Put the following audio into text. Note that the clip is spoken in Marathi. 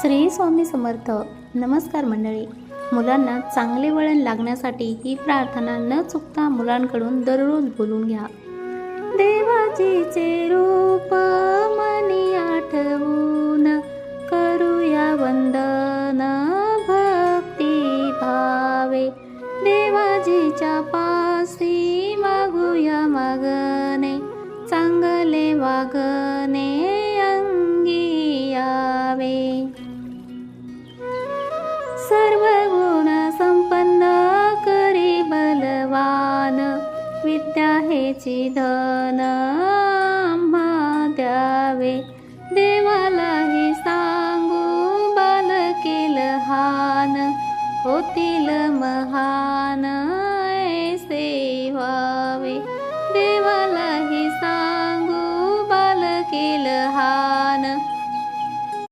श्री स्वामी समर्थ. नमस्कार मंडळी. मुलांना चांगले वळण लागण्यासाठी ही प्रार्थना न चुकता मुलांकडून दररोज बोलून घ्या. देवाजीचे रूप मनी आठवून करूया वंदन भक्ती भावे. देवाजीच्या पासी मागूया मागणे, चांगले वागणे अंगी यावे. सर्व गुण संपन्न करी बलवान, विद्या हेची धन